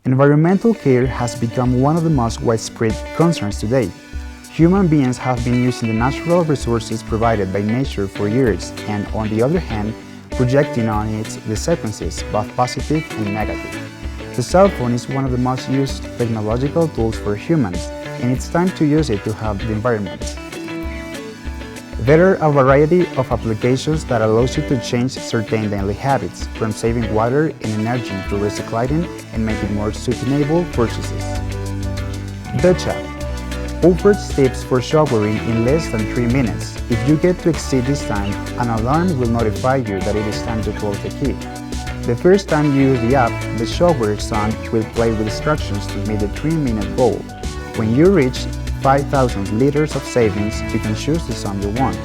Environmental care has become one of the most widespread concerns today. Human beings have been using the natural resources provided by nature for years and, on the other hand, projecting on it the consequences, both positive and negative. The cell phone is one of the most used technological tools for humans, and it's time to use it to help the environment. There are a variety of applications that allows you to change certain daily habits, from saving water and energy to recycling and making more sustainable purchases. The Chat offers tips for showering in less than 3 minutes. If you get to exceed this time, an alarm will notify you that it is time to close the key. The first time you use the app, the shower sound will play with instructions to meet the 3-minute goal. When you reach 5,000 liters of savings, you can choose the sound you want.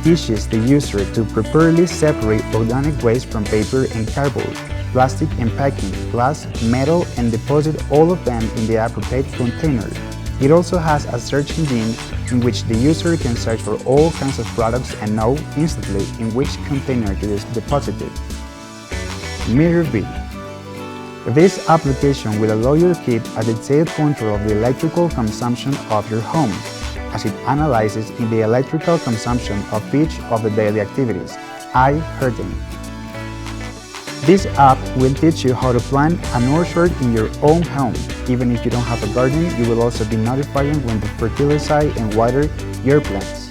Teaches the user to properly separate organic waste from paper and cardboard, plastic and packing, glass, metal, and deposit all of them in the appropriate container. It also has a search engine in which the user can search for all kinds of products and know instantly in which container it is deposited. Meter B. This application will allow you to keep a detailed control of the electrical consumption of your home, as it analyzes in the electrical consumption of each of the daily activities. I heard them. This app will teach you how to plant an orchard in your own home. Even if you don't have a garden, you will also be notified when to fertilize and water your plants.